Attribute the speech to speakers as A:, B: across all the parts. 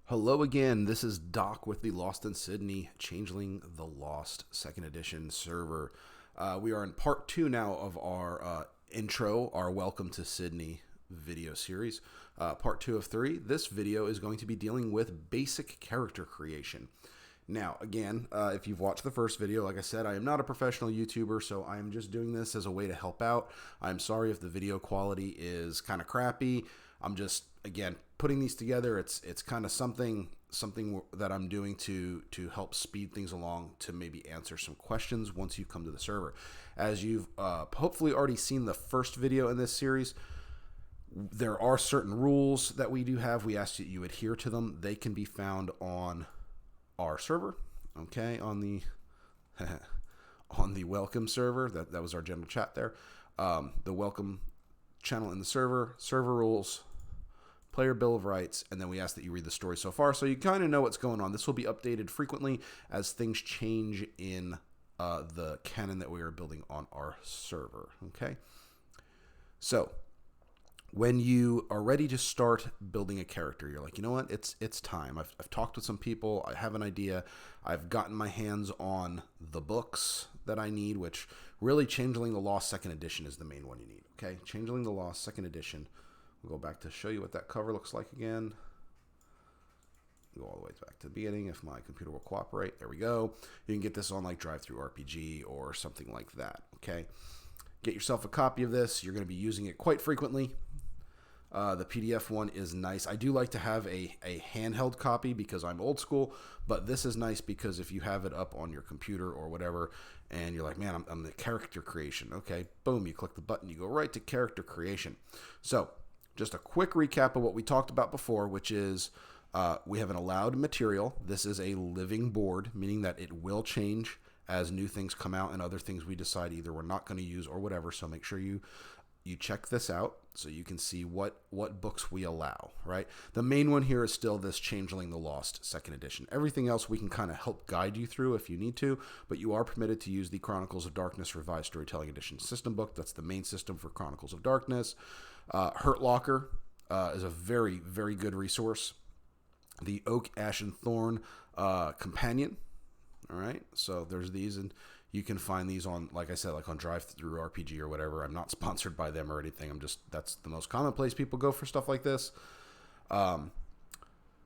A: Hello again, this is Doc with the Lost in Sydney Changeling the Lost 2nd Edition server. We are in part 2 now of our intro, our Welcome to Sydney video series. Part 2 of 3. This video is going to be dealing with basic character creation. Now, again, if you've watched the first video, like I said, I am not a professional YouTuber, so I am just doing this as a way to help out. I'm sorry if the video quality is kind of crappy. I'm just, again, putting these together. It's kind of something that I'm doing to help speed things along, to maybe answer some questions once you come to the server. As you've hopefully already seen the first video in this series, there are certain rules that we do have. We ask that you adhere to them. They can be found on our server, okay, on the on the welcome server. That was our general chat there. The welcome channel in the server rules, player bill of rights, and then we ask that you read the story so far so you kind of know what's going on. This will be updated frequently as things change in the canon that we are building on our server. Okay, so when you are ready to start building a character, you're like, you know what, it's time. I've talked with some people. I have an idea. I've gotten my hands on the books that I need, which really Changeling the Lost 2nd Edition is the main one you need. Okay, Changeling the Lost 2nd Edition. We'll go back to show you what that cover looks like again. Go all the way back to the beginning if my computer will cooperate. There we go. You can get this on like Drive-Thru RPG or something like that. Okay, get yourself a copy of this. You're going to be using it quite frequently. The PDF one is nice. I do like to have a handheld copy because I'm old school, but this is nice because if you have it up on your computer or whatever, and you're like, man, I'm the character creation. Okay, boom, you click the button, you go right to character creation. So just a quick recap of what we talked about before, which is we have an allowed material. This is a living board, meaning that it will change as new things come out and other things we decide either we're not going to use or whatever. So make sure you check this out so you can see what books we allow, right? The main one here is still this Changeling the Lost 2nd Edition. Everything else we can kind of help guide you through if you need to, but you are permitted to use the Chronicles of Darkness Revised Storytelling Edition system book. That's the main system for Chronicles of Darkness. Hurt Locker is a very, very good resource. The Oak, Ash, and Thorn Companion. All right, so there's these, and you can find these on, like I said, like on Drive-Thru RPG or whatever. I'm not sponsored by them or anything. That's the most common place people go for stuff like this.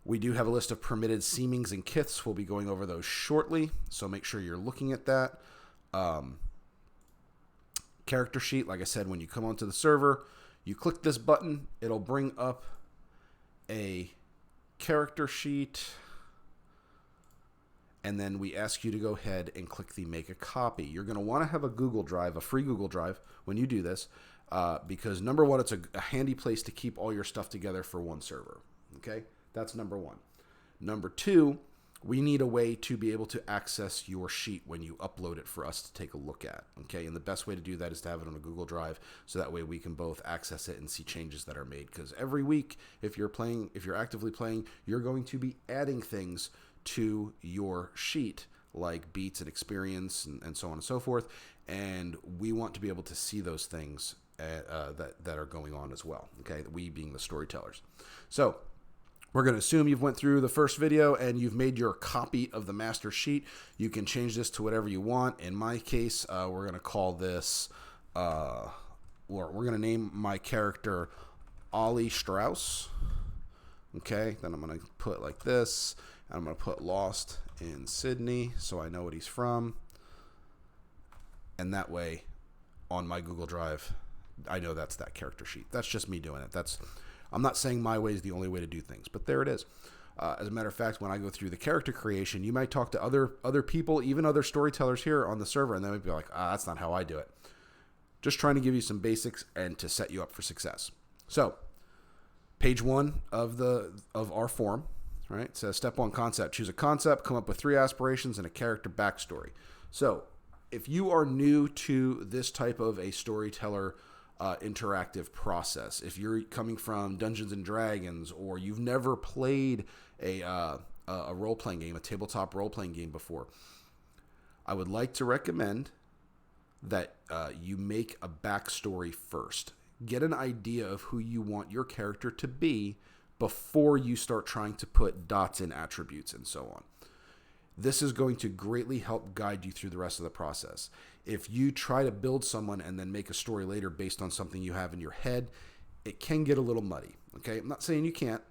A: We do have a list of permitted seemings and kiths. We'll be going over those shortly, so make sure you're looking at that. Character sheet, like I said, when you come onto the server, you click this button. It'll bring up a character sheet. And then we ask you to go ahead and click the make a copy. You're going to want to have a Google Drive, a free Google Drive, when you do this, because number one, it's a handy place to keep all your stuff together for one server. Okay, that's number one. Number two, we need a way to be able to access your sheet when you upload it for us to take a look at. Okay, and the best way to do that is to have it on a Google Drive, so that way we can both access it and see changes that are made. Because every week, if you're actively playing, you're going to be adding things to your sheet, like beats and experience and so on and so forth, and we want to be able to see those things that are going on as well. Okay, we being the storytellers. So we're going to assume you've went through the first video and you've made your copy of the master sheet. You can change this to whatever you want. In my case, we're going to call this, or we're going to name my character Ollie Strauss. Okay, then I'm going to put like this. I'm going to put Lost in Sydney so I know what he's from. And that way, on my Google Drive, I know that's that character sheet. That's just me doing it. I'm not saying my way is the only way to do things, but there it is. As a matter of fact, when I go through the character creation, you might talk to other people, even other storytellers here on the server, and they might be like, that's not how I do it. Just trying to give you some basics and to set you up for success. So, page 1 of our form. Right, it says step 1 concept. Choose a concept, come up with 3 aspirations and a character backstory. So if you are new to this type of a storyteller interactive process, if you're coming from Dungeons and Dragons, or you've never played a role-playing game, a tabletop role-playing game before, I would like to recommend that you make a backstory first. Get an idea of who you want your character to be before you start trying to put dots in attributes and so on. This is going to greatly help guide you through the rest of the process. If you try to build someone and then make a story later based on something you have in your head, it can get a little muddy. Okay, I'm not saying you can't,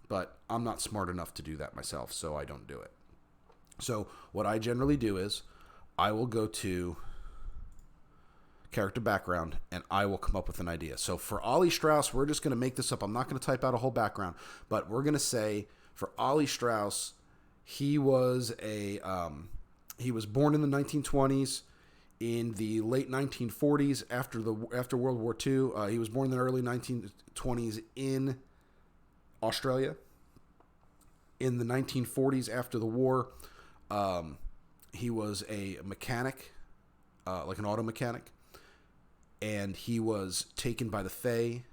A: but I'm not smart enough to do that myself, so I don't do it. So what I generally do is I will go to character background and I will come up with an idea. So for Ollie Strauss, we're just going to make this up. I'm not going to type out a whole background, but we're going to say for Ollie Strauss, he was born in the 1920s. In the late 1940s, after World War II, he was born in the early 1920s in Australia. In the 1940s, after the war, he was a mechanic, like an auto mechanic, and he was taken by the Fae.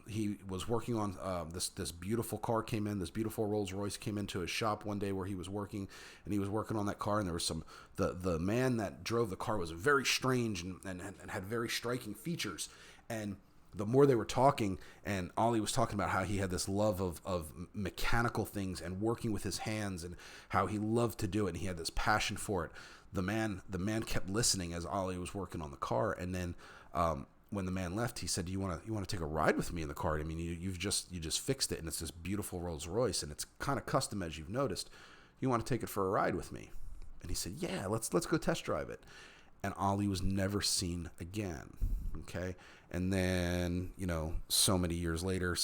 A: He was working on this beautiful car came in. This beautiful Rolls Royce came into his shop one day where he was working, and he was working on that car. And there was the man that drove the car was very strange and had very striking features. And the more they were talking, and Ollie was talking about how he had this love of mechanical things and working with his hands, and how he loved to do it, and he had this passion for it. The man kept listening as Ollie was working on the car, and then when the man left, he said, "You want to take a ride with me in the car? I mean, you just fixed it, and it's this beautiful Rolls Royce, and it's kind of custom, as you've noticed. You want to take it for a ride with me?" And he said, "Yeah, let's go test drive it." And Ollie was never seen again. Okay, and then so many years later,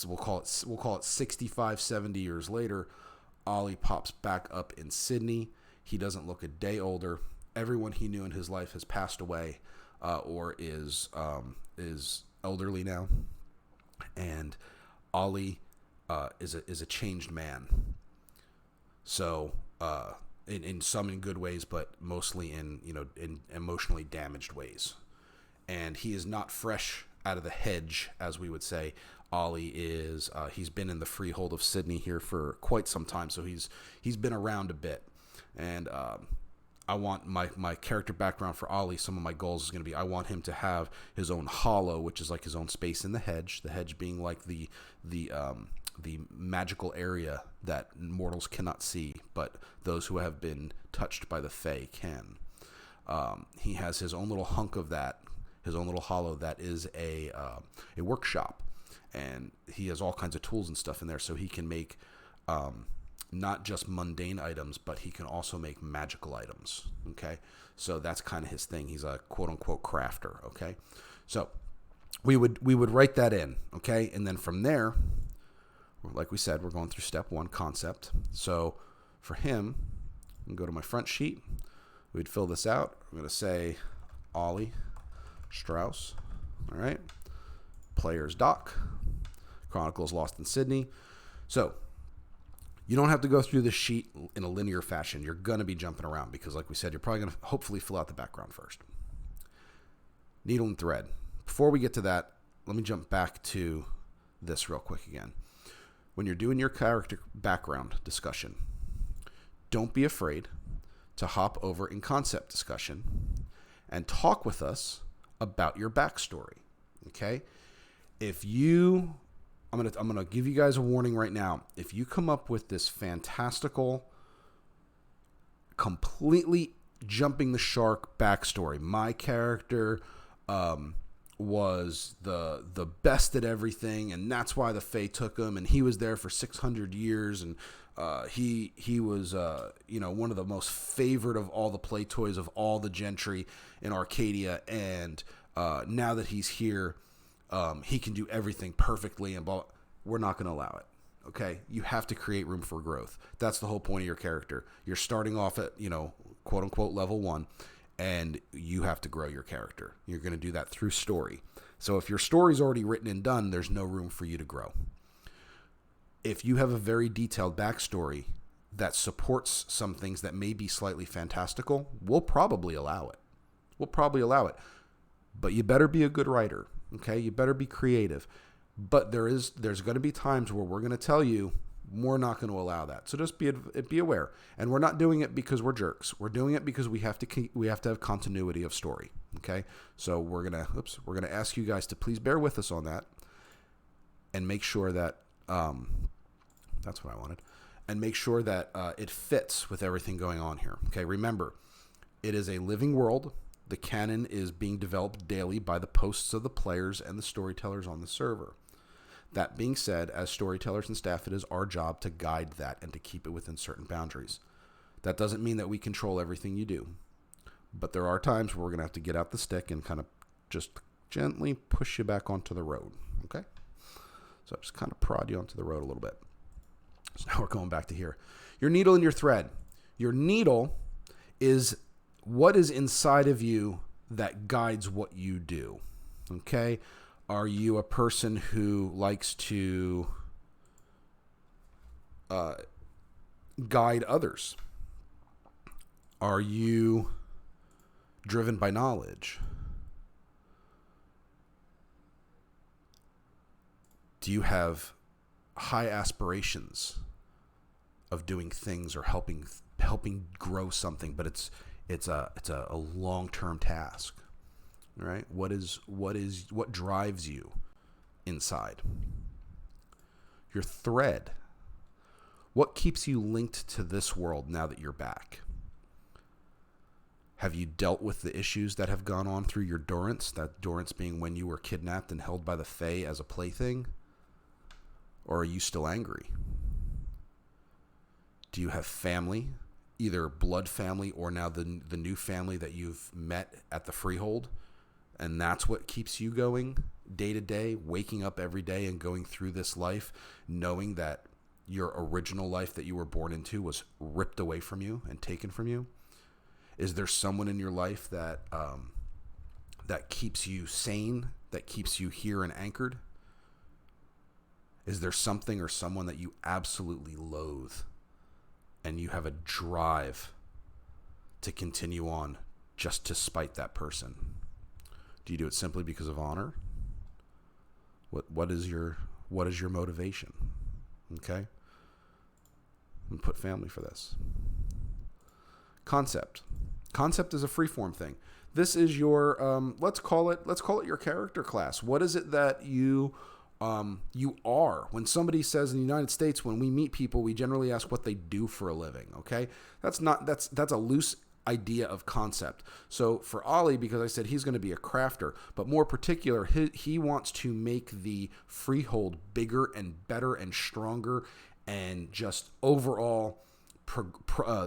A: we'll call it 65, 70 years later, Ollie pops back up in Sydney. He doesn't look a day older. Everyone he knew in his life has passed away. Or is elderly now, and Ollie is a changed man. So in some in good ways, but mostly in emotionally damaged ways. And he is not fresh out of the hedge, as we would say. Ollie is. He's been in the freehold of Sydney here for quite some time, so he's been around a bit, and I want my character background for Ollie. Some of my goals is going to be I want him to have his own hollow, which is like his own space in the hedge. The hedge being like the magical area that mortals cannot see, but those who have been touched by the Fae can. He has his own little hunk of that, his own little hollow that is a workshop, and he has all kinds of tools and stuff in there, so he can make not just mundane items, but he can also make magical items. Okay, so that's kind of his thing. He's a quote unquote crafter. Okay, so we would write that in. Okay, and then from there, like we said, we're going through step one, concept. So for him, I'm gonna go to my front sheet. We'd fill this out. I'm gonna say Ollie Strauss. All right, players doc, Chronicles Lost in Sydney. So you don't have to go through this sheet in a linear fashion. You're going to be jumping around because, like we said, you're probably going to hopefully fill out the background first. Needle and thread. Before we get to that, let me jump back to this real quick again. When you're doing your character background discussion, don't be afraid to hop over in concept discussion and talk with us about your backstory. Okay? I'm gonna give you guys a warning right now. If you come up with this fantastical, completely jumping the shark backstory, my character was the best at everything, and that's why the Fae took him, and he was there for 600 years, and he was one of the most favored of all the play toys of all the gentry in Arcadia, and now that he's here, he can do everything perfectly, and we're not going to allow it. Okay, you have to create room for growth. That's the whole point of your character. You're starting off at quote unquote level 1, and you have to grow your character. You're going to do that through story. So if your story's already written and done, there's no room for you to grow. If you have a very detailed backstory that supports some things that may be slightly fantastical, we'll probably allow it. But you better be a good writer. Okay, you better be creative. But there's going to be times where we're going to tell you we're not going to allow that. So just be aware. And we're not doing it because we're jerks. We're doing it because we have to have continuity of story. Okay, so we're gonna ask you guys to please bear with us on that, and make sure that That's what I wanted. And make sure that it fits with everything going on here. Okay, remember, it is a living world. The canon is being developed daily by the posts of the players and the storytellers on the server. That being said, as storytellers and staff, it is our job to guide that and to keep it within certain boundaries. That doesn't mean that we control everything you do. But there are times where we're going to have to get out the stick and kind of just gently push you back onto the road. Okay? So just kind of prod you onto the road a little bit. So now we're going back to here. Your needle and your thread. Your needle is what is inside of you that guides what you do. Okay? Are you a person who likes to guide others? Are you driven by knowledge? Do you have high aspirations of doing things or helping grow something, but it's a long-term task, right? What drives you inside? Your thread. What keeps you linked to this world now that you're back? Have you dealt with the issues that have gone on through your durance? That durance being when you were kidnapped and held by the Fae as a plaything? Or are you still angry? Do you have family, either blood family or now the new family that you've met at the Freehold? And that's what keeps you going day to day, waking up every day and going through this life, knowing that your original life that you were born into was ripped away from you and taken from you? Is there someone in your life that that keeps you sane, that keeps you here and anchored? Is there something or someone that you absolutely loathe and you have a drive to continue on just to spite that person? Do you do it simply because of honor? What is your motivation? Okay? And put family for this. Concept. Concept is a freeform thing. This is your let's call it your character class. What is it that you are? When somebody says in the United States, when we meet people, we generally ask what they do for a living. Okay, that's a loose idea of concept. So for Ollie, because I said he's going to be a crafter, but more particular, he wants to make the Freehold bigger and better and stronger, and just overall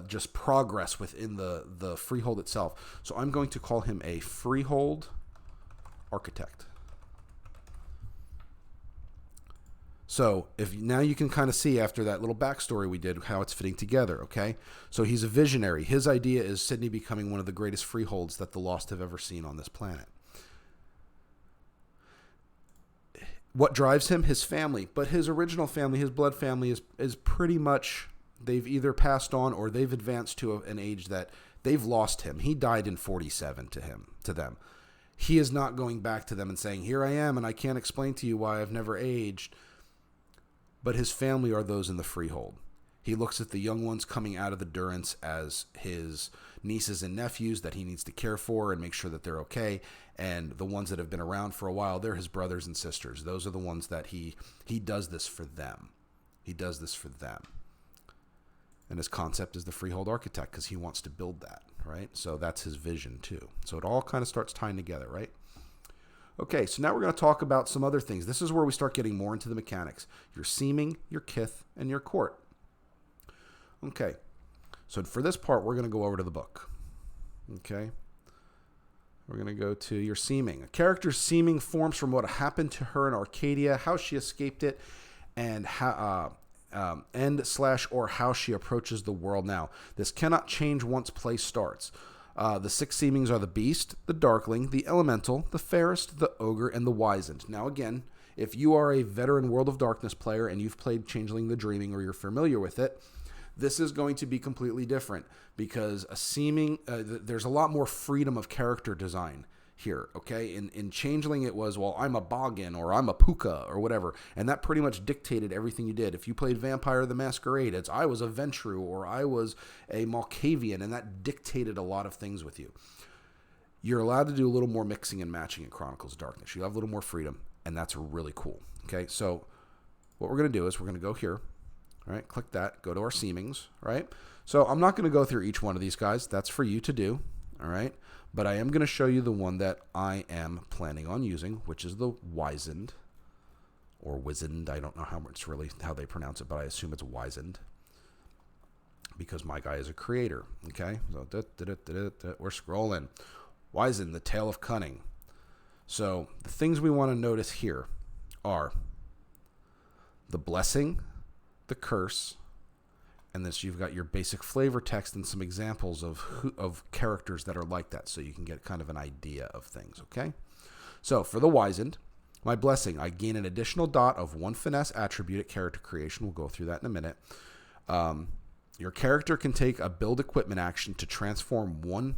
A: just progress within the Freehold itself. So I'm going to call him a Freehold architect. So if now you can kind of see after that little backstory we did how it's fitting together, okay? So he's a visionary. His idea is Sydney becoming one of the greatest freeholds that the Lost have ever seen on this planet. What drives him? His family. But his original family, his blood family, is pretty much, they've either passed on or they've advanced to an age that they've lost him. He died in 47 to them. He is not going back to them and saying, here I am and I can't explain to you why I've never aged. But his family are those in the Freehold. He looks at the young ones coming out of the durance as his nieces and nephews that he needs to care for and make sure that they're okay. And the ones that have been around for a while, they're his brothers and sisters. Those are the ones that he does this for them. He does this for them. And his concept is the Freehold architect because he wants to build that, right? So that's his vision too. So it all kind of starts tying together, right? Okay, so now we're going to talk about some other things. This is where we start getting more into the mechanics. Your seeming, your kith, and your court. Okay, so for this part, we're going to go over to the book. Okay, we're going to go to your seeming. A character's seeming forms from what happened to her in Arcadia, how she escaped it, and how, or how she approaches the world now. This cannot change once play starts. The 6 seemings are the Beast, the Darkling, the Elemental, the Fairest, the Ogre, and the Wizened. Now again, if you are a veteran World of Darkness player and you've played Changeling the Dreaming or you're familiar with it, this is going to be completely different because a seeming, there's a lot more freedom of character design here, okay? In Changeling, it was, well, I'm a Boggin or I'm a Puka or whatever, and that pretty much dictated everything you did. If you played Vampire the Masquerade, it's I was a Ventru or I was a Malkavian, and that dictated a lot of things with you. You're allowed to do a little more mixing and matching in Chronicles of Darkness. You have a little more freedom, and that's really cool, okay? So what we're going to do is we're going to go here. All right, click that. Go to our seamings, right? So I'm not going to go through each one of these guys. That's for you to do, all right? But I am going to show you the one that I am planning on using, which is the wizened, or wizened. I don't know how they pronounce it, but I assume it's wizened because my guy is a creator, okay? So we're scrolling. Wizened, the tale of cunning. So the things we want to notice here are the blessing, the curse, and this you've got your basic flavor text and some examples of characters that are like that, so you can get kind of an idea of things, okay? So for the wizened, my blessing, I gain an additional dot of 1 finesse attribute at character creation. We'll go through that in a minute. Your character can take a build equipment action to transform one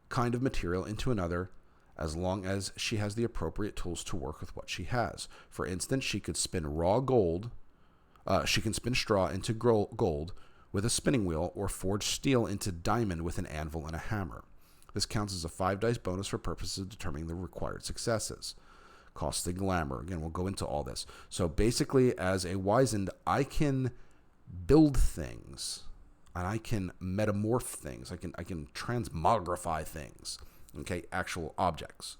A: kind of material into another, as long as she has the appropriate tools to work with what she has. For instance, she could spin raw gold. She can spin straw into gold with a spinning wheel, or forge steel into diamond with an anvil and a hammer. This counts as a 5 dice bonus for purposes of determining the required successes. Cost the glamour. Again, we'll go into all this. So basically, as a wizened, I can build things, and I can metamorph things. I can transmogrify things. Okay, actual objects.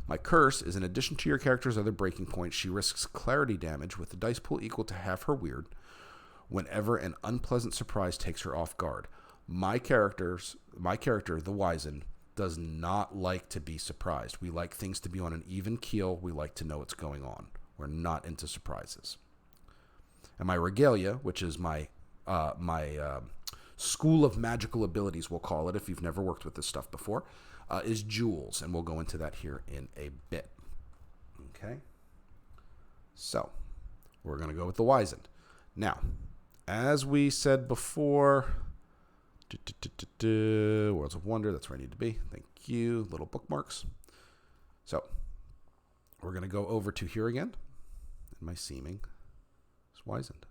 A: My curse is, in addition to your character's other breaking points, she risks clarity damage with the dice pool equal to half her weird whenever an unpleasant surprise takes her off guard. My character, the wizened, does not like to be surprised. We like things to be on an even keel. We like to know what's going on. We're not into surprises. And my regalia, which is my school of magical abilities, we'll call it if you've never worked with this stuff before, is jewels, and we'll go into that here in a bit. Okay? So, we're going to go with the wizened. Now, as we said before, Worlds of Wonder, that's where I need to be. Thank you. Little bookmarks. So, we're going to go over to here again, and my seaming is wizened.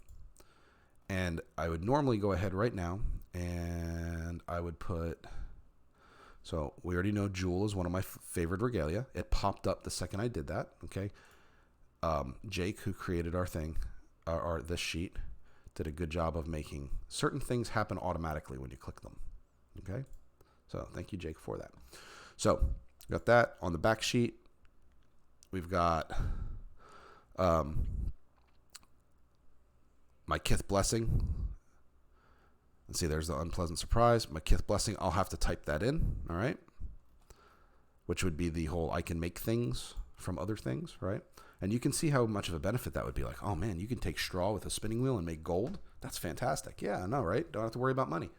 A: And I would normally go ahead right now, and I would put... So we already know Jewel is one of my favorite regalia. It popped up the second I did that. Okay, Jake, who created our thing, this sheet, did a good job of making certain things happen automatically when you click them. Okay, so thank you, Jake, for that. So got that on the back sheet. We've got my Kith blessing. And see, there's the unpleasant surprise. My Kith blessing, I'll have to type that in, all right? Which would be the whole I can make things from other things, right? And you can see how much of a benefit that would be. Like, oh man, you can take straw with a spinning wheel and make gold? That's fantastic. Yeah, I know, right? Don't have to worry about money.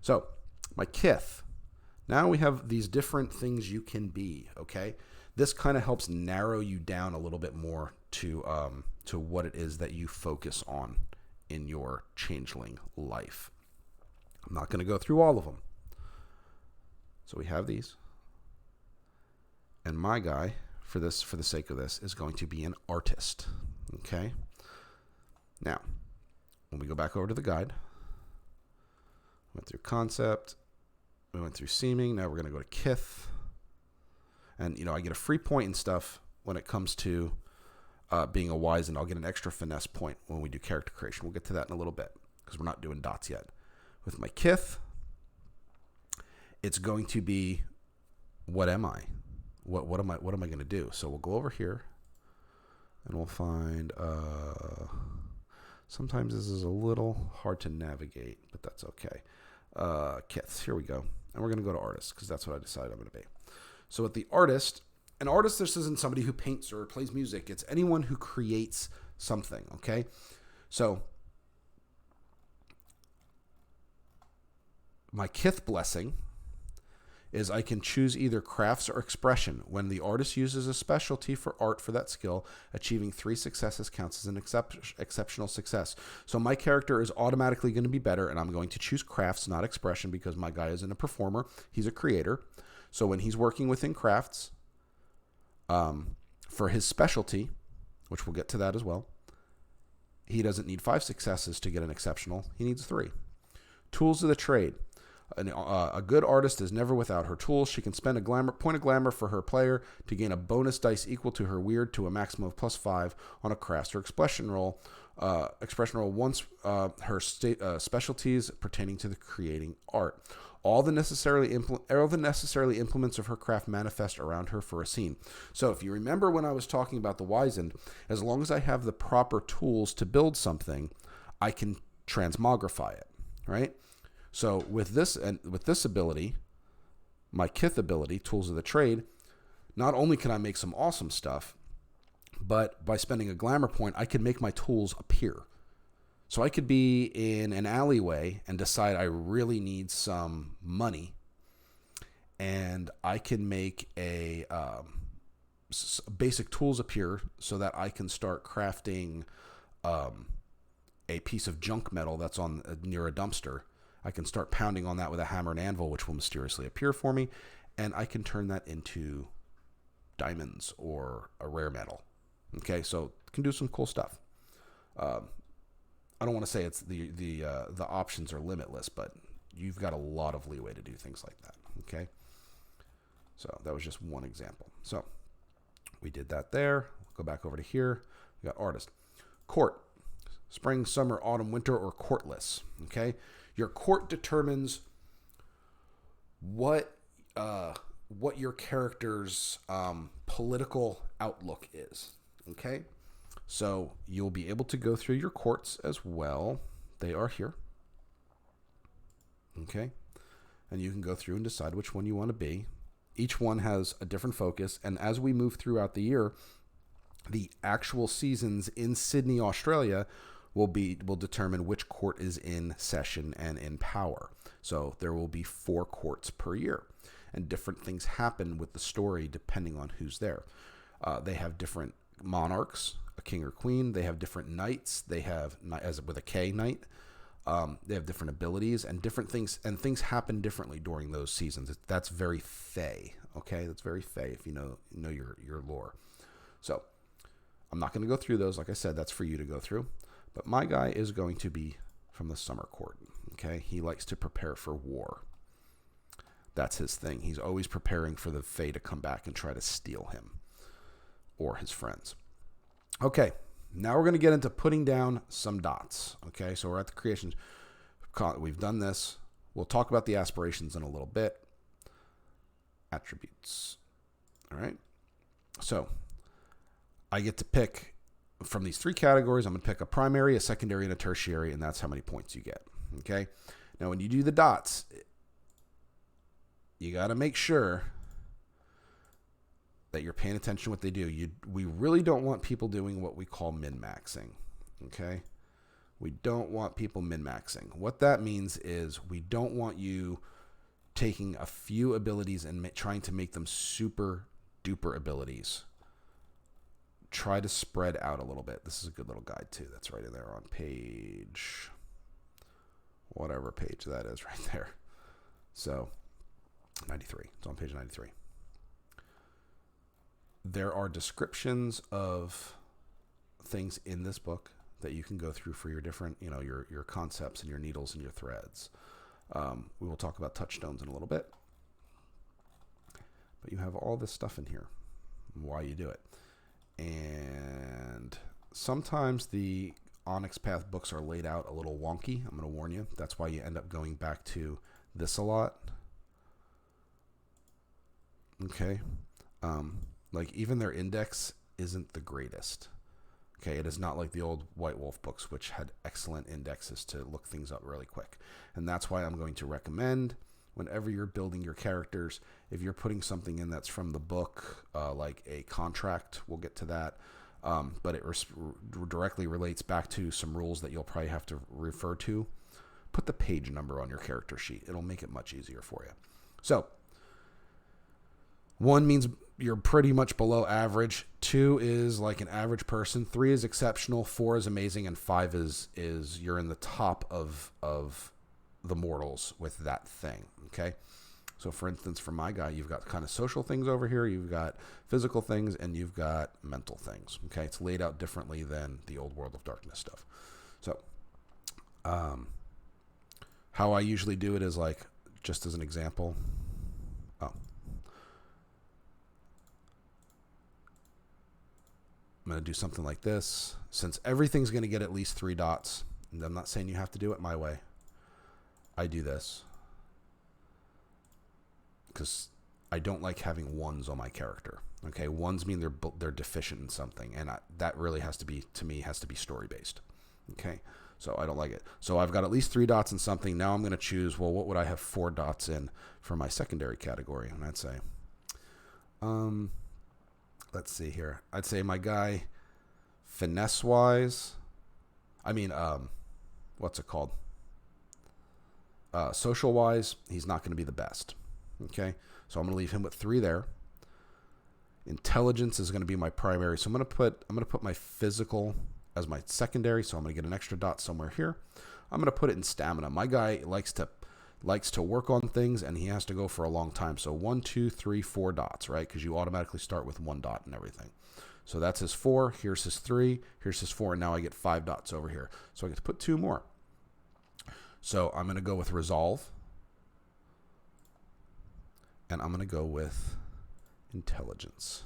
A: So, my Kith. Now we have these different things you can be, okay? This kind of helps narrow you down a little bit more to what it is that you focus on in your changeling life. I'm not going to go through all of them. So we have these. And my guy, for the sake of this, is going to be an artist. Okay? Now, when we go back over to the guide, went through concept, we went through seaming, now we're going to go to Kith. And, I get a free point and stuff when it comes to being a wizened. I'll get an extra finesse point when we do character creation. We'll get to that in a little bit because we're not doing dots yet. With my Kith, it's going to be, what am I? What am I going to do? So we'll go over here and we'll find, sometimes this is a little hard to navigate, but that's okay. Kiths, here we go. And we're going to go to artist because that's what I decided I'm going to be. So with the artist, an artist, this isn't somebody who paints or plays music. It's anyone who creates something, okay? So, my Kith blessing is I can choose either crafts or expression. When the artist uses a specialty for art for that skill, achieving 3 successes counts as an exceptional success. So my character is automatically going to be better, and I'm going to choose crafts, not expression, because my guy isn't a performer. He's a creator. So when he's working within crafts, for his specialty, which we'll get to that as well, he doesn't need 5 successes to get an exceptional. He needs 3. Tools of the trade. A good artist is never without her tools. She can spend a point of glamour for her player to gain a bonus dice equal to her weird to a maximum of +5 on a crafts or expression roll Expression roll once her specialties pertaining to the creating art. All the necessarily implements of her craft manifest around her for a scene. So if you remember when I was talking about the wizened, as long as I have the proper tools to build something, I can transmogrify it, right? So with this ability, my Kith ability, Tools of the Trade, not only can I make some awesome stuff, but by spending a glamour point, I can make my tools appear. So I could be in an alleyway and decide I really need some money, and I can make a basic tools appear so that I can start crafting a piece of junk metal that's on near a dumpster. I can start pounding on that with a hammer and anvil, which will mysteriously appear for me, and I can turn that into diamonds or a rare metal. Okay, so can do some cool stuff. I don't want to say it's the options are limitless, but you've got a lot of leeway to do things like that. Okay, so that was just one example. So we did that there. Go back over to here. We got artist, court, spring, summer, autumn, winter, or courtless. Okay, your court determines what your character's political outlook is. Okay. So you'll be able to go through your courts as well. They are here. Okay. And you can go through and decide which one you want to be. Each one has a different focus. And as we move throughout the year, the actual seasons in Sydney, Australia will determine which court is in session and in power. So there will be 4 courts per year. And different things happen with the story depending on who's there. They have different monarchs, a king or queen. They have different knights. They have, as with a K, knight. They have different abilities and different things, and things happen differently during those seasons. That's very Fey. Okay, that's very Fey if you know your lore. So I'm not going to go through those. Like I said, that's for you to go through. But my guy is going to be from the summer court. Okay, he likes to prepare for war. That's his thing. He's always preparing for the Fae to come back and try to steal him or his friends. Okay, now we're going to get into putting down some dots. Okay, so we're at the creations. We've done this. We'll talk about the aspirations in a little bit. Attributes. All right. So I get to pick from these 3 categories. I'm going to pick a primary, a secondary, and a tertiary, and that's how many points you get. Okay. Now, when you do the dots, you got to make sure that you're paying attention to what they do. We really don't want people doing what we call min-maxing, okay? We don't want people min-maxing. What that means is we don't want you taking a few abilities and trying to make them super duper abilities. Try to spread out a little bit. This is a good little guide too. That's right in there on page, whatever page that is right there. So 93. It's on page 93. There are descriptions of things in this book that you can go through for your different, your concepts and your needles and your threads. We will talk about touchstones in a little bit. But you have all this stuff in here, why you do it. And sometimes the Onyx Path books are laid out a little wonky. I'm going to warn you. That's why you end up going back to this a lot. Okay. Like even their index isn't the greatest. Okay, it is not like the old White Wolf books, which had excellent indexes to look things up really quick. And that's why I'm going to recommend whenever you're building your characters, if you're putting something in that's from the book, like a contract, we'll get to that. But it directly relates back to some rules that you'll probably have to refer to. Put the page number on your character sheet. It'll make it much easier for you. So 1 means you're pretty much below average. 2 is like an average person. 3 is exceptional. 4 is amazing. And 5 is you're in the top of the mortals with that thing. Okay. So for instance, for my guy, you've got kind of social things over here. You've got physical things and you've got mental things. Okay. It's laid out differently than the old World of Darkness stuff. So, how I usually do it is like, just as an example. I'm going to do something like this. Since everything's going to get at least 3 dots, and I'm not saying you have to do it my way. I do this because I don't like having ones on my character. Okay, ones mean they're deficient in something, and that really has to be, to me, has to be story based. Okay, so I don't like it. So I've got at least 3 dots in something. Now I'm going to choose, well, what would I have 4 dots in for my secondary category? And I'd say, let's see here. I'd say my guy, finesse wise, what's it called? Social wise, he's not going to be the best. Okay, so I'm going to leave him with 3 there. Intelligence is going to be my primary, so I'm going to put my physical as my secondary. So I'm going to get an extra dot somewhere here. I'm going to put it in stamina. My guy likes to work on things, and he has to go for a long time. So 1, 2, 3, 4 dots, right? Because you automatically start with 1 dot and everything. So that's his 4. Here's his 3. Here's his 4, and now I get 5 dots over here. So I get to put 2 more. So I'm going to go with resolve, and I'm going to go with intelligence.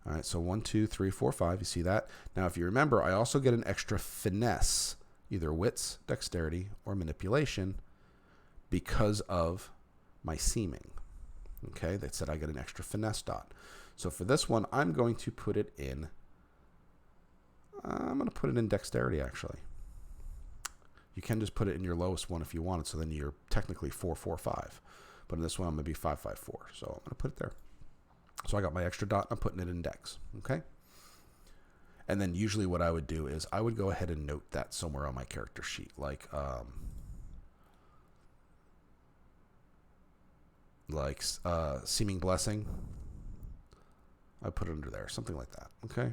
A: All right, so 1, 2, 3, 4, 5. You see that? Now, if you remember, I also get an extra finesse, either wits, dexterity, or manipulation, because of my seeming. Okay, they said I get an extra finesse dot. So for this one, I'm going to put it in. I'm going to put it in dexterity, actually. You can just put it in your lowest one if you wanted, so then you're technically 4, 4, 5. But in this one, I'm going to be 5, 5, 4. So I'm going to put it there. So I got my extra dot. I'm putting it in dex. Okay. And then usually what I would do is I would go ahead and note that somewhere on my character sheet, like seeming blessing. I put it under there, something like that. Okay.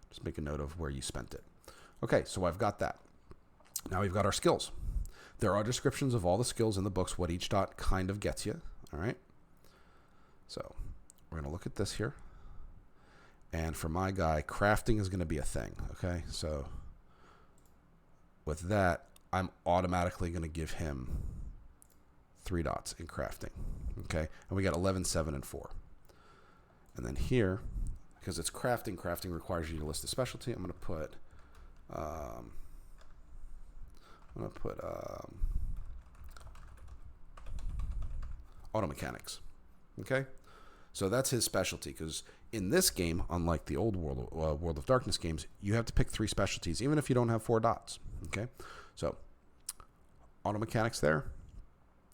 A: Just make a note of where you spent it. Okay. So I've got that. Now we've got our skills. There are descriptions of all the skills in the books, what each dot kind of gets you. All right. So we're going to look at this here. And for my guy, crafting is going to be a thing. Okay. So with that, I'm automatically going to give him 3 dots in crafting. Okay. And we got 11, 7, and 4. And then here, because it's crafting, crafting requires you to list a specialty. I'm going to put, auto mechanics. Okay, so that's his specialty, because in this game, unlike the old World of Darkness games, you have to pick 3 specialties, even if you don't have 4 dots. Okay, so auto mechanics there,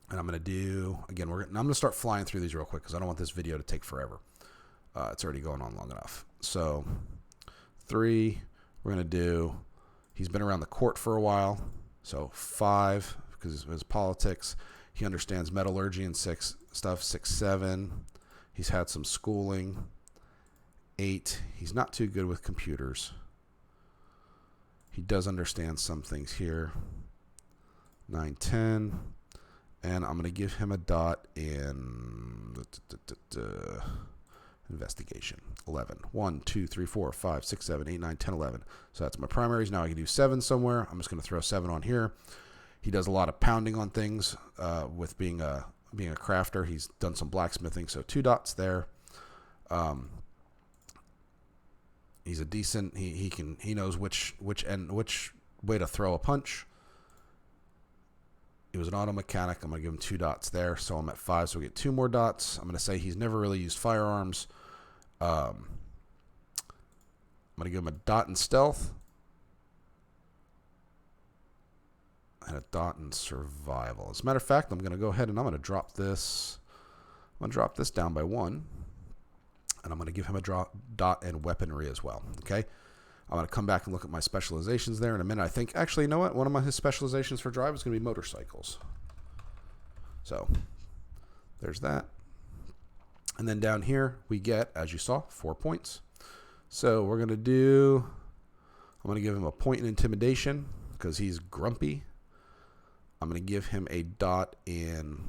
A: and I'm going to do, again, I'm going to start flying through these real quick because I don't want this video to take forever. It's already going on long enough. So 3, we're going to do, he's been around the court for a while. So 5, because of his politics. He understands metallurgy and 6 stuff. 6, 7. He's had some schooling. 8. He's not too good with computers. He does understand some things here. 9, 10. And I'm going to give him a dot in investigation. 11. 1, 2, 3, 4, 5, 6, 7, 8, 9, 10, 11. So that's my primaries. Now I can do 7 somewhere. I'm just going to throw 7 on here. He does a lot of pounding on things with being a crafter. He's done some blacksmithing, so 2 dots there. He's a decent. He knows which way to throw a punch. He was an auto mechanic. I'm going to give him 2 dots there, so I'm at 5. So we get 2 more dots. I'm going to say he's never really used firearms. I'm going to give him a dot in stealth and a dot in survival. As a matter of fact, I'm going to go ahead and I'm going to drop this. I'm going to drop this down by 1, and I'm going to give him a dot in weaponry as well. Okay. I'm going to come back and look at my specializations there in a minute. I think, actually, you know what? One of his specializations for drive is going to be motorcycles. So there's that. And then down here, we get, as you saw, 4 points. So we're going to do, I'm going to give him a point in intimidation because he's grumpy. I'm going to give him a dot in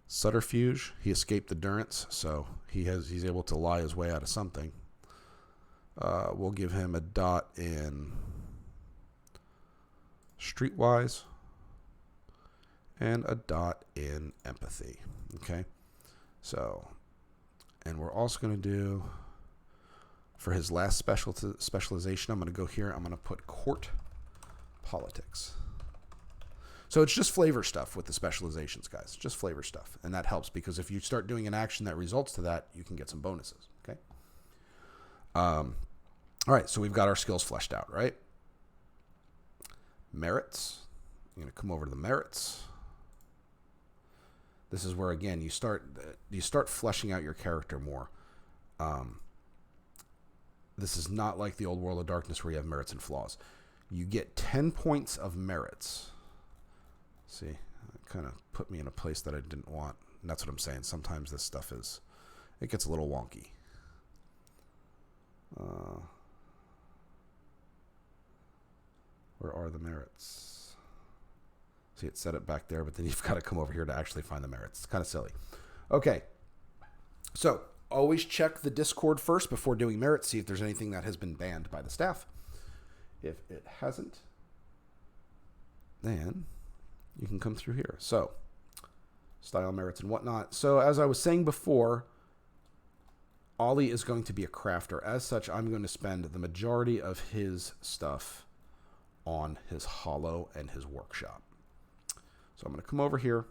A: subterfuge. He escaped the durance, so he's able to lie his way out of something. We'll give him a dot in streetwise and a dot in empathy. Okay, so, And we're also going to do, for his last specialization, I'm going to go here. I'm going to put court politics. So it's just flavor stuff with the specializations, guys. Just flavor stuff. And that helps because if you start doing an action that results to that, you can get some bonuses. Okay. All right. So we've got our skills fleshed out, right? Merits. I'm going to come over to the merits. This is where, again, you start fleshing out your character more. This is not like the old World of Darkness where you have merits and flaws. You get 10 points of merits. See, it kind of put me in a place that I didn't want. And that's what I'm saying. Sometimes this stuff it gets a little wonky. Where are the merits? See, it set it back there, but then you've got to come over here to actually find the merits. It's kind of silly. Okay. So always check the Discord first before doing merits. See if there's anything that has been banned by the staff. If it hasn't, then you can come through here. So style merits and whatnot. So as I was saying before, Ollie is going to be a crafter. As such, I'm going to spend the majority of his stuff on his hollow and his workshop. So I'm going to come over here.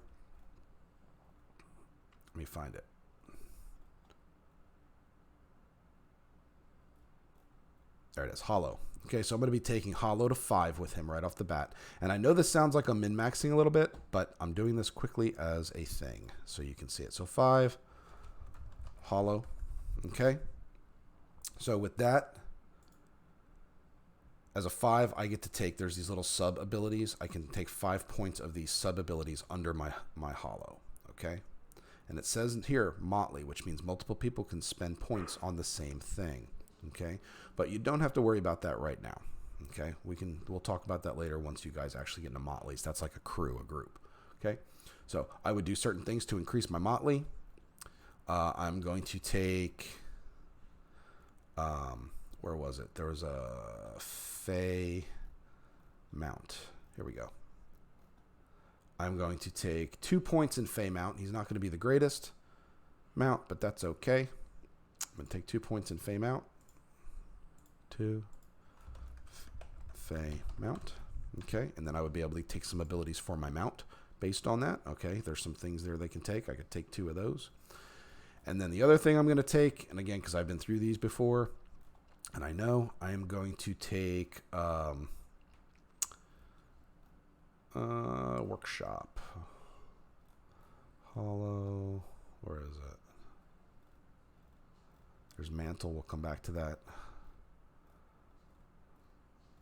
A: Let me find it. There it is, hollow. Okay, so I'm going to be taking hollow to 5 with him right off the bat. And I know this sounds like I'm min-maxing a little bit, but I'm doing this quickly as a thing so you can see it. So 5, hollow. Okay. So with that, as a 5, I get to take, there's these little sub abilities. I can take 5 points of these sub abilities under my hollow. Okay. And it says here, motley, which means multiple people can spend points on the same thing. Okay. But you don't have to worry about that right now. Okay. We'll talk about that later once you guys actually get into motleys. That's like a crew, a group. Okay. So I would do certain things to increase my motley. I'm going to take, where was it? There was a Fey Mount. Here we go. I'm going to take 2 points in Fey Mount. He's not going to be the greatest mount, but that's okay. I'm going to take 2 points in Fey Mount. 2 Fey Mount. Okay, and then I would be able to take some abilities for my mount based on that. Okay, there's some things there they can take. I could take 2 of those. And then the other thing I'm going to take, and again, because I've been through these before, and I know, I am going to take workshop. Hollow. Where is it? There's mantle. We'll come back to that.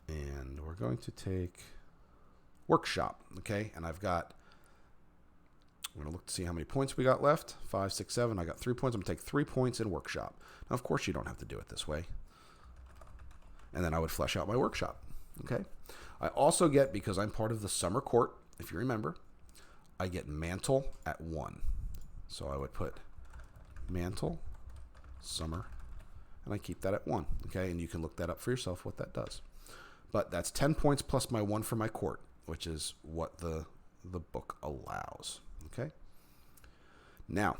A: And we're going to take workshop. Okay. And I'm going to look to see how many points we got left. 5, 6, 7. I got 3 points. I'm going to take 3 points in workshop. Now, of course, you don't have to do it this way. And then I would flesh out my workshop. Okay. I also get, because I'm part of the summer court, if you remember, I get mantle at 1. So I would put mantle, summer, and I keep that at 1. Okay. And you can look that up for yourself what that does. But that's 10 points plus my 1 for my court, which is what the book allows. Okay. Now,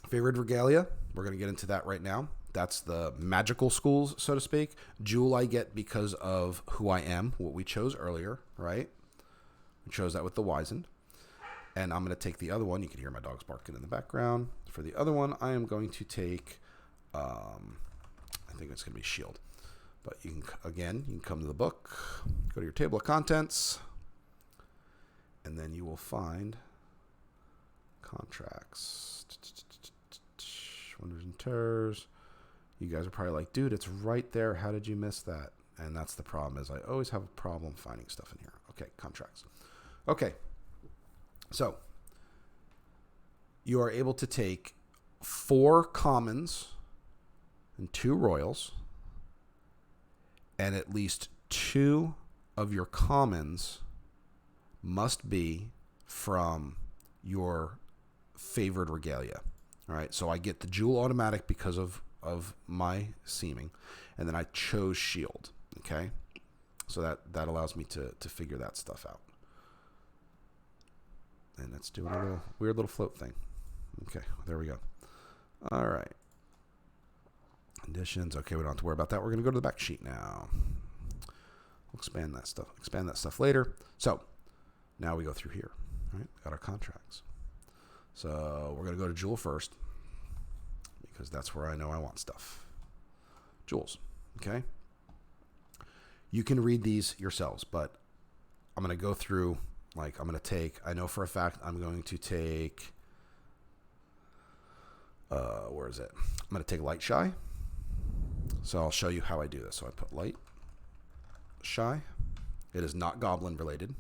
A: favorite regalia, we're going to get into that right now. That's the magical schools, so to speak. Jewel I get because of who I am, what we chose earlier, right? We chose that with the wizened. And I'm going to take the other one. You can hear my dogs barking in the background. For the other one, I am going to take, I think it's going to be shield. But you can come to the book, go to your table of contents, and then you will find contracts, wonders and terrors. You guys are probably like, dude, it's right there. How did you miss that? And that's the problem, is I always have a problem finding stuff in here. Okay, contracts. Okay, so you are able to take 4 commons and 2 royals, and at least 2 of your commons must be from your favored regalia. All right, so I get the jewel automatic because of my seeming, and then I chose shield. Okay, so that allows me to figure that stuff out. And let's do a little weird little float thing. Okay, there we go. All right. Conditions. Okay, we don't have to worry about that. We're going to go to the back sheet now. We'll expand that stuff later. So now we go through here. All right, got our contracts. So we're going to go to Jewel first because that's where I know I want stuff. Jewels. Okay. You can read these yourselves, but I'm going to go through, like, I'm going to take, I know for a fact I'm going to take, where is it? I'm going to take Light Shy. So I'll show you how I do this. So I put Light Shy. It is not Goblin related.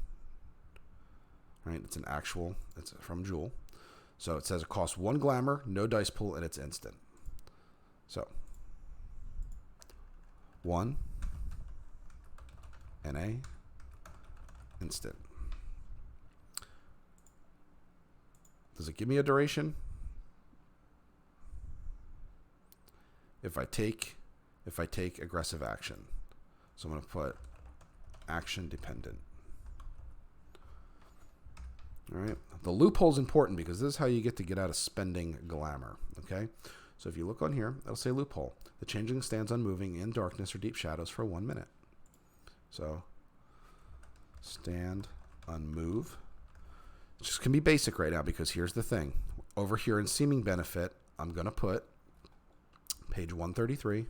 A: Right? It's an actual, it's from Jewel. So it says it costs 1 glamour, no dice pool, and it's instant. So 1 NA instant. Does it give me a duration? If I take aggressive action. So I'm going to put action dependent. All right. The loophole is important because this is how you get out of spending glamour. Okay. So if you look on here, it'll say loophole. The changeling stands unmoving in darkness or deep shadows for 1 minute. So stand, unmove. It just can be basic right now because here's the thing. Over here in seeming benefit, I'm going to put page 133.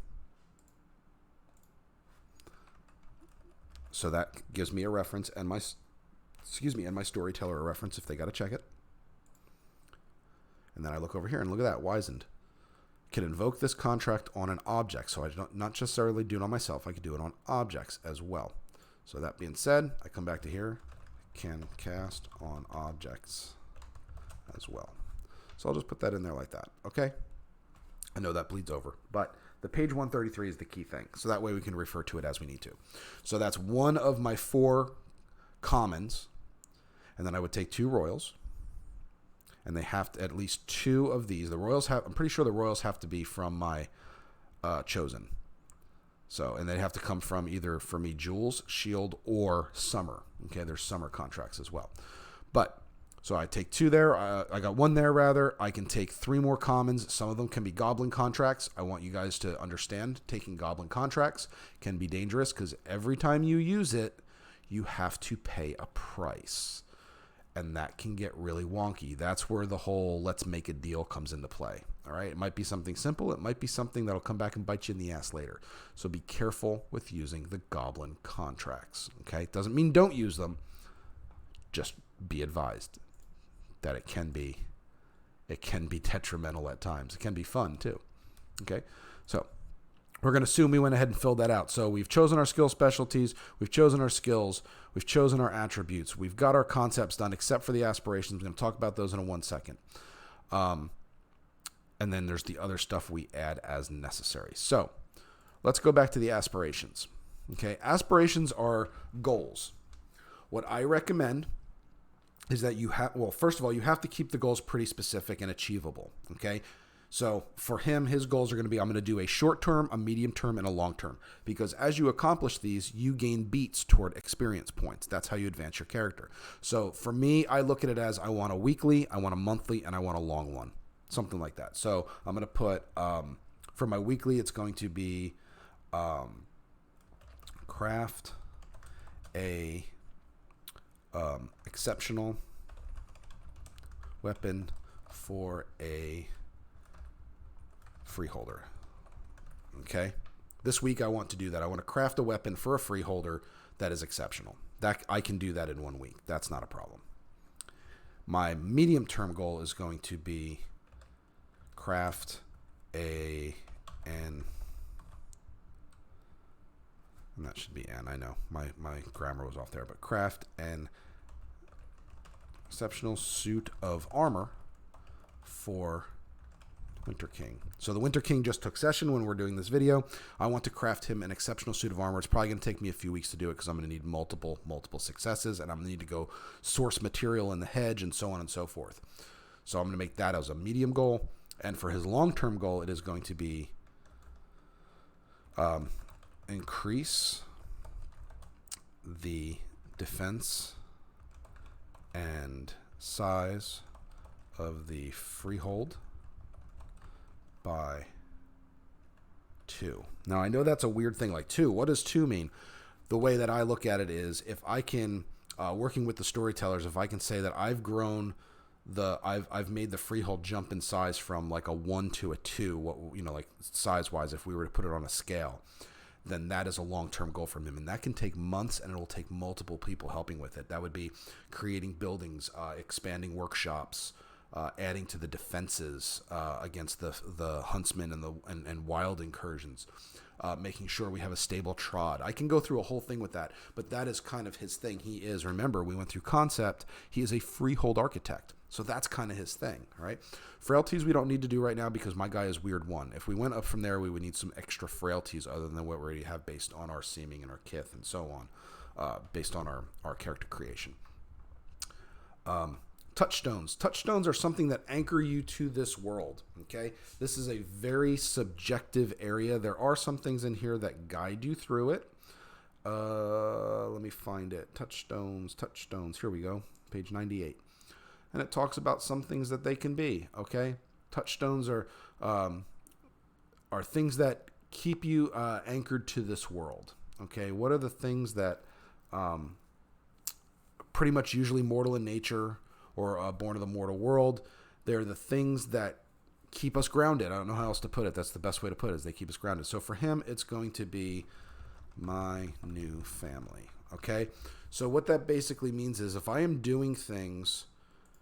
A: So that gives me a reference and my storyteller a reference if they got to check it. And then I look over here and look at that, wizened. Can invoke this contract on an object. So I don't not necessarily do it on myself. I could do it on objects as well. So that being said, I come back to here, can cast on objects as well. So I'll just put that in there like that. Okay. I know that bleeds over, but the page 133 is the key thing. So that way we can refer to it as we need to. So that's one of my 4 commons. And then I would take 2 royals. And they have to, at least 2 of these. The royals have, I'm pretty sure the royals have to be from my chosen. So, and they have to come from either, for me, Jewels, Shield, or Summer. Okay, there's Summer contracts as well. But, so I take 2 there. I got 1 there, rather. I can take 3 more commons. Some of them can be Goblin contracts. I want you guys to understand taking Goblin contracts can be dangerous because every time you use it, you have to pay a price. And that can get really wonky. That's where the whole let's make a deal comes into play. All right. It might be something simple. It might be something that'll come back and bite you in the ass later. So be careful with using the Goblin contracts. Okay. Doesn't mean don't use them. Just be advised that it can be detrimental at times. It can be fun too. Okay. So we're going to assume we went ahead and filled that out. So we've chosen our skill specialties. We've chosen our skills. We've chosen our attributes. We've got our concepts done, except for the aspirations. I'm going to talk about those in 1 second. And then there's the other stuff we add as necessary. So let's go back to the aspirations. Okay, aspirations are goals. What I recommend is that you have, well, first of all, you have to keep the goals pretty specific and achievable. Okay. So for him, his goals are going to be, I'm going to do a short term, a medium term, and a long term. Because as you accomplish these, you gain beats toward experience points. That's how you advance your character. So for me, I look at it as I want a weekly, I want a monthly, and I want a long one. Something like that. So I'm going to put, for my weekly, it's going to be craft a exceptional weapon for a freeholder. Okay. This week I want to do that. I want to craft a weapon for a freeholder that is exceptional. That I can do that in 1 week. That's not a problem. My medium term goal is going to be craft and that should be N. I know my grammar was off there, but craft an exceptional suit of armor for Winter King. So the Winter King just took session when we're doing this video. I want to craft him an exceptional suit of armor. It's probably going to take me a few weeks to do it because I'm going to need multiple successes, and I'm going to need to go source material in the hedge and so on and so forth. So I'm going to make that as a medium goal. And for his long-term goal, it is going to be increase the defense and size of the freehold by 2. Now, I know that's a weird thing, like 2. What does 2 mean? The way that I look at it is, if I can, working with the storytellers, if I can say that I've grown I've made the freehold jump in size from like a 1 to a 2, like size-wise, if we were to put it on a scale, then that is a long-term goal for him. And that can take months, and it'll take multiple people helping with it. That would be creating buildings, expanding workshops, adding to the defenses against the huntsmen and wild incursions, making sure we have a stable trod. I can go through a whole thing with that, but that is kind of his thing. He is, remember, we went through concept. He is a freehold architect. So that's kind of his thing, right? Frailties we don't need to do right now because my guy is weird 1. If we went up from there, we would need some extra frailties other than what we already have based on our seeming and our kith and so on, based on our character creation. Touchstones. Touchstones are something that anchor you to this world, okay? This is a very subjective area. There are some things in here that guide you through it. Let me find it. Touchstones. Here we go. Page 98. And it talks about some things that they can be, okay? Touchstones are things that keep you anchored to this world, okay? What are the things that pretty much usually mortal in nature or born of the mortal world? They're the things that keep us grounded. I don't know how else to put it. That's the best way to put it, is they keep us grounded. So for him, it's going to be my new family, okay? So what that basically means is, if I am doing things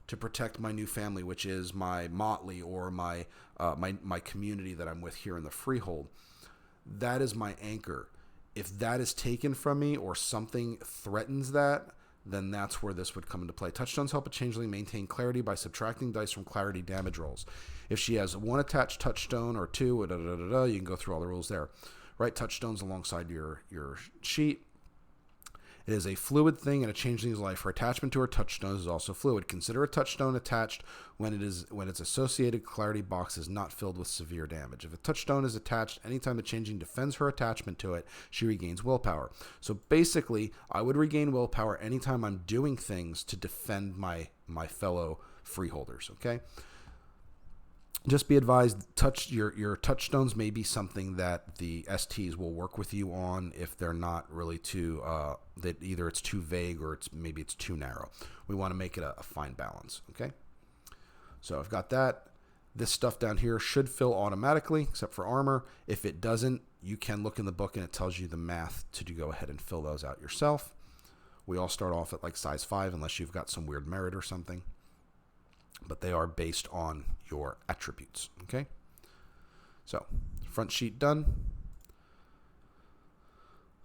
A: to protect my new family, which is my motley or my community that I'm with here in the freehold, that is my anchor. If that is taken from me or something threatens that, then that's where this would come into play. Touchstones help a changeling maintain clarity by subtracting dice from clarity damage rolls. If she has 1 attached touchstone or 2, you can go through all the rules there. Write touchstones alongside your sheet. It is a fluid thing in a changeling's life. Her attachment to her touchstone is also fluid. Consider a touchstone attached when its associated clarity box is not filled with severe damage. If a touchstone is attached anytime the changeling defends her attachment to it, she regains willpower. So basically, I would regain willpower anytime I'm doing things to defend my fellow freeholders, okay? Just be advised, your touchstones may be something that the STs will work with you on if they're not really too, that either it's too vague or maybe it's too narrow. We want to make it a fine balance, okay? So I've got that. This stuff down here should fill automatically, except for armor. If it doesn't, you can look in the book and it tells you the math to go ahead and fill those out yourself. We all start off at like size 5 unless you've got some weird merit or something. But they are based on your attributes, okay? So, front sheet done.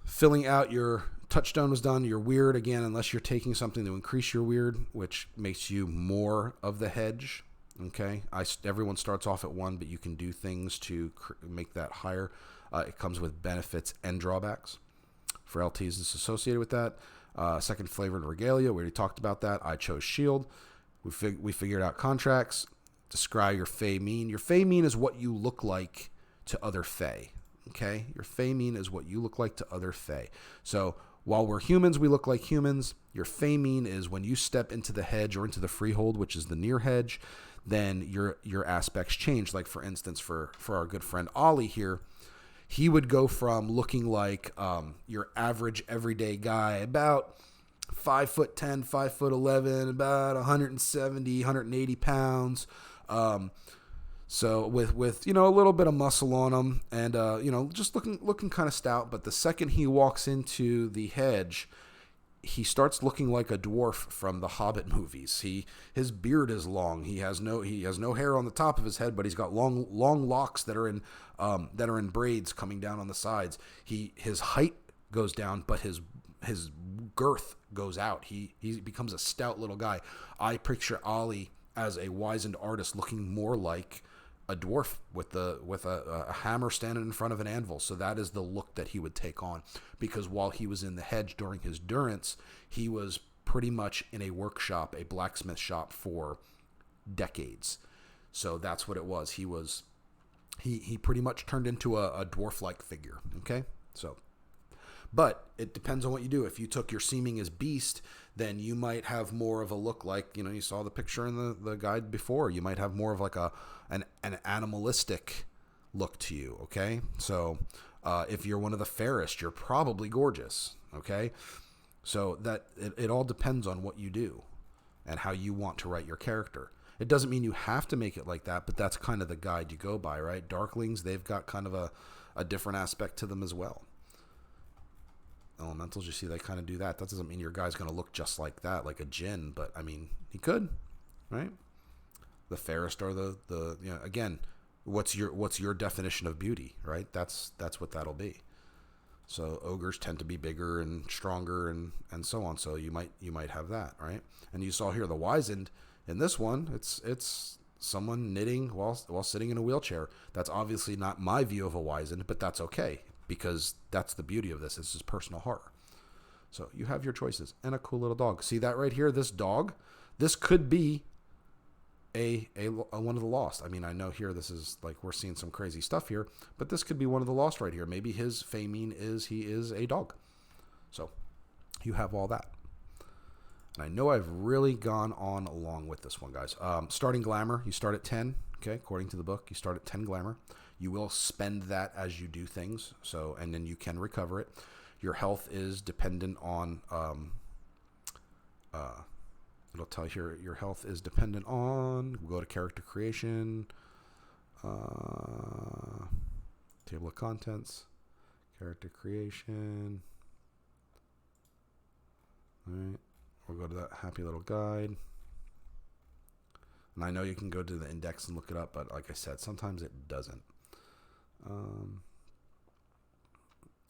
A: Filling out your touchstone was done. Your weird, again, unless you're taking something to increase your weird, which makes you more of the hedge, okay? Everyone starts off at 1, but you can do things to make that higher. It comes with benefits and drawbacks. Frailties is associated with that. Second flavor in Regalia, we already talked about that. I chose shield. We figured out contracts. Describe your Fey mean. Your Fey mean is what you look like to other Fey. Okay? Your Fey mean is what you look like to other Fey. So while we're humans, we look like humans. Your Fey mean is when you step into the hedge or into the freehold, which is the near hedge, then your aspects change. Like, for instance, for our good friend Ollie here, he would go from looking like your average everyday guy, about 5'10", 5'11", about 170, 180 pounds. So with a little bit of muscle on him, and just looking kind of stout. But the second he walks into the hedge, he starts looking like a dwarf from the Hobbit movies. His beard is long. He has no hair on the top of his head, but he's got long locks that are in braids coming down on the sides. His height goes down, but his girth goes out. He becomes a stout little guy. I picture Ollie as a wizened artist looking more like a dwarf with a hammer standing in front of an anvil. So that is the look that he would take on, because while he was in the hedge during his durance, he was pretty much in a workshop, a blacksmith shop, for decades. So that's what it was. He pretty much turned into a dwarf-like figure. Okay, so. But it depends on what you do. If you took your seeming as beast, then you might have more of a look like, you saw the picture in the guide before. You might have more of like an animalistic look to you, okay? So if you're one of the fairest, you're probably gorgeous, okay? So that it all depends on what you do and how you want to write your character. It doesn't mean you have to make it like that, but that's kind of the guide you go by, right? Darklings, they've got kind of a different aspect to them as well. Elementals, you see, they kind of do that. That doesn't mean your guy's going to look just like that, like a djinn, but I mean, he could, right? The fairest are again, what's your definition of beauty, right? That's what that'll be. So ogres tend to be bigger and stronger and so on. So you might have that, right? And you saw here the wizened in this one. It's someone knitting while sitting in a wheelchair. That's obviously not my view of a wizened, but that's okay because that's the beauty of this. This is personal horror. So you have your choices and a cool little dog. See that right here? This dog. This could be a one of the lost. I mean, I know here this is like we're seeing some crazy stuff here, but this could be one of the lost right here. Maybe his famine is he is a dog. So you have all that. And I know I've really gone on along with this one, guys. Starting glamour, you start at 10. Okay, according to the book, you start at 10 glamour. You will spend that as you do things. So, and then you can recover it. Your health is dependent on. It'll tell you here your health is dependent on. We'll go to character creation, table of contents, character creation. All right, we'll go to that happy little guide. And I know you can go to the index and look it up, but like I said, sometimes it doesn't.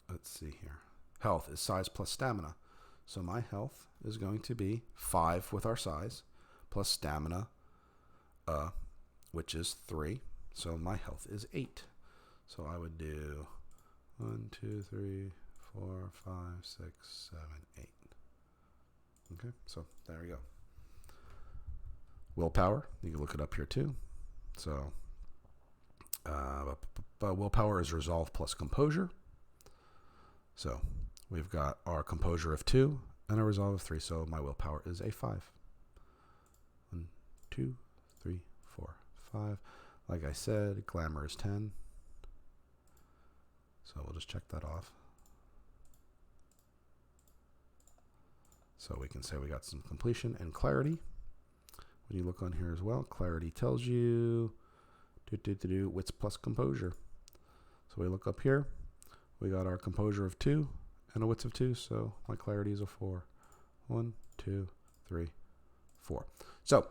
A: Let's see here. Health is size plus stamina. So my health is going to be 5 with our size, plus stamina, which is 3. So my health is 8. So I would do 1, 2, 3, 4, 5, 6, 7, 8. Okay, so there we go. Willpower, you can look it up here too. So willpower is resolve plus composure. So we've got our composure of 2 and a resolve of 3. So my willpower is a 5. 1, 2, 3, 4, 5. Like I said, glamour is 10. So we'll just check that off. So we can say we got some completion and clarity. When you look on here as well, clarity tells you wits plus composure. So we look up here. We got our composure of 2 and a wits of 2, so my clarity is a 4. 1, 2, 3, 4. So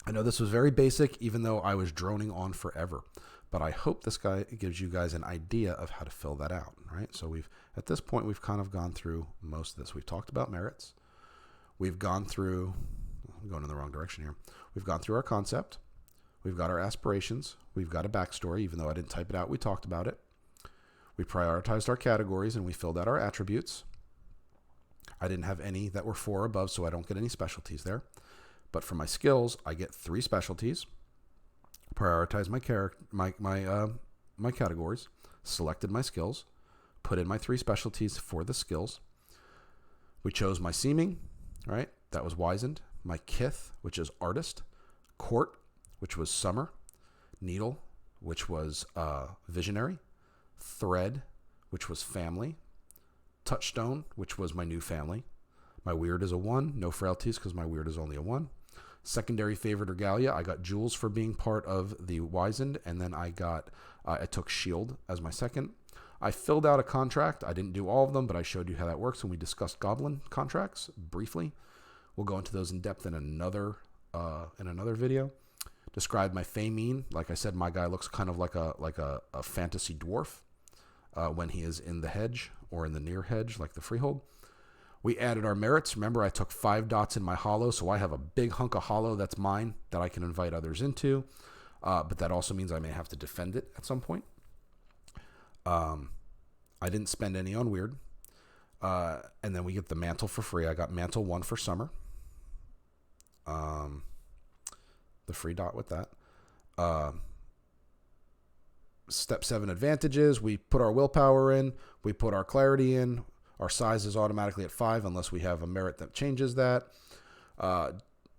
A: I know this was very basic, even though I was droning on forever. But I hope this guy gives you guys an idea of how to fill that out, right? So at this point, we've kind of gone through most of this. We've talked about merits. We've gone through, I'm going in the wrong direction here. We've gone through our concept. We've got our aspirations. We've got a backstory, even though I didn't type it out, we talked about it. We prioritized our categories and we filled out our attributes. I didn't have any that were 4 or above, so I don't get any specialties there. But for my skills, I get 3 specialties. Prioritize my categories, selected my skills, put in my 3 specialties for the skills. We chose my seeming, right? That was wizened. My kith, which is artist. Court, which was summer. Needle, which was visionary. Thread, which was family. Touchstone, which was my new family. My weird is a 1. No frailties because my weird is only a 1. Secondary favorite Regalia. I got jewels for being part of the wizened, and then I took shield as my second. I filled out a contract. I didn't do all of them, but I showed you how that works when we discussed goblin contracts briefly. We'll go into those in depth in another video. Described my famine. Like I said, my guy looks kind of like a fantasy dwarf when he is in the hedge or in the near hedge, like the freehold. We added our merits. Remember, I took 5 dots in my hollow, so I have a big hunk of hollow that's mine that I can invite others into. But that also means I may have to defend it at some point. I didn't spend any on weird. And then we get the mantle for free. I got mantle 1 for summer. The free dot with that. Step 7 advantages. We put our willpower in. We put our clarity in. Our size is automatically at 5 unless we have a merit that changes that.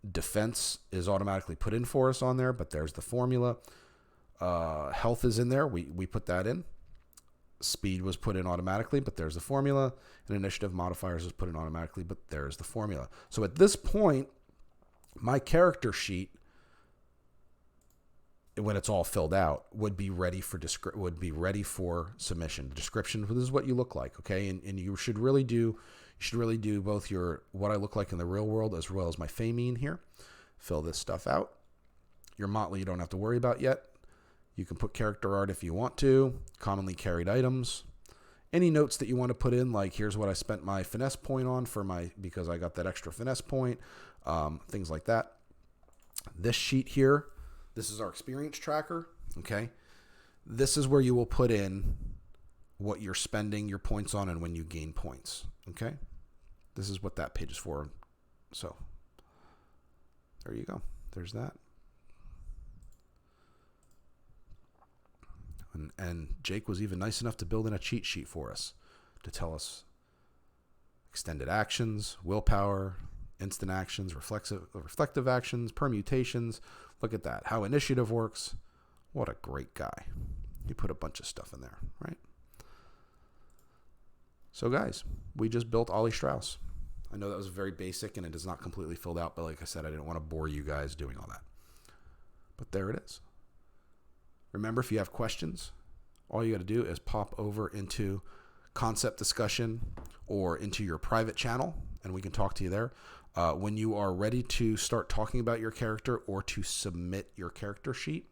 A: Defense is automatically put in for us on there, but there's the formula. Health is in there. We put that in. Speed was put in automatically, but there's the formula. And initiative modifiers was put in automatically, but there's the formula. So at this point, my character sheet, when it's all filled out, would be ready for submission. The description, this is what you look like, okay? And you should really do both your what I look like in the real world as well as my Famine here. Fill this stuff out. Your motley you don't have to worry about yet. You can put character art if you want to. Commonly carried items. Any notes that you want to put in, like here's what I spent my finesse point on because I got that extra finesse point. Things like that. This sheet here, this is our experience tracker. Okay. This is where you will put in what you're spending your points on and when you gain points. Okay. This is what that page is for. So there you go. There's that. And Jake was even nice enough to build in a cheat sheet for us to tell us extended actions, willpower, instant actions, reflective actions, permutations. Look at that. How initiative works. What a great guy. He put a bunch of stuff in there, right? So guys, we just built Ollie Strauss. I know that was very basic and it is not completely filled out, but like I said, I didn't want to bore you guys doing all that. But there it is. Remember, if you have questions, all you got to do is pop over into concept discussion or into your private channel, and we can talk to you there. When you are ready to start talking about your character or to submit your character sheet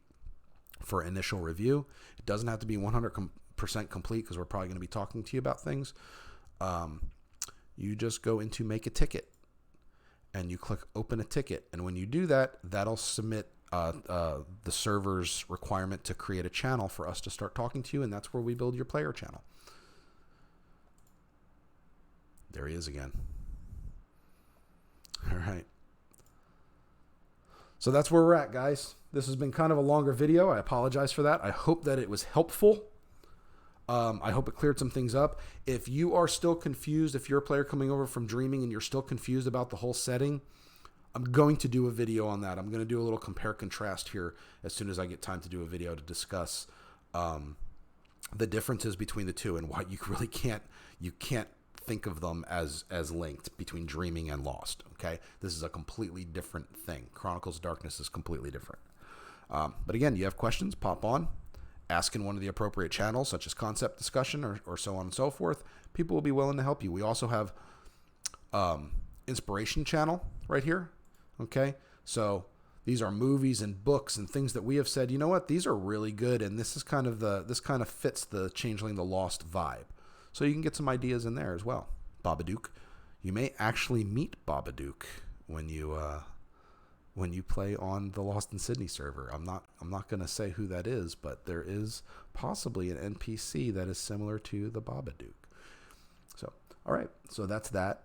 A: for initial review, it doesn't have to be 100% complete because we're probably going to be talking to you about things. You just go into make a ticket and you click open a ticket. And when you do that, that'll submit the server's requirement to create a channel for us to start talking to you, and that's where we build your player channel. There he is again. All right. So that's where we're at, guys. This has been kind of a longer video. I apologize for that. I hope that it was helpful. I hope it cleared some things up. If you are still confused, if you're a player coming over from Dreaming and you're still confused about the whole setting, I'm going to do a video on that. I'm going to do a little compare contrast here as soon as I get time to do a video to discuss the differences between the two and why you really can't think of them as linked between Dreaming and Lost. Okay, this is a completely different thing. Chronicles of Darkness is completely different. But again, you have questions, pop on, ask in one of the appropriate channels, such as concept discussion or so on and so forth. People will be willing to help you. We also have inspiration channel right here. Okay, so these are movies and books and things that we have said, you know what, these are really good, and this kind of fits the Changeling the Lost vibe. So you can get some ideas in there as well. Babadook, you may actually meet Babadook when you play on the Lost in Sydney server. I'm not going to say who that is, but there is possibly an NPC that is similar to the Babadook. So, all right, so that's that.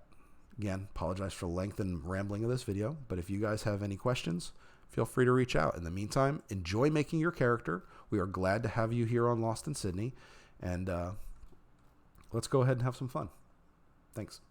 A: Again, apologize for the length and rambling of this video, but if you guys have any questions, feel free to reach out. In the meantime, enjoy making your character. We are glad to have you here on Lost in Sydney, and let's go ahead and have some fun. Thanks.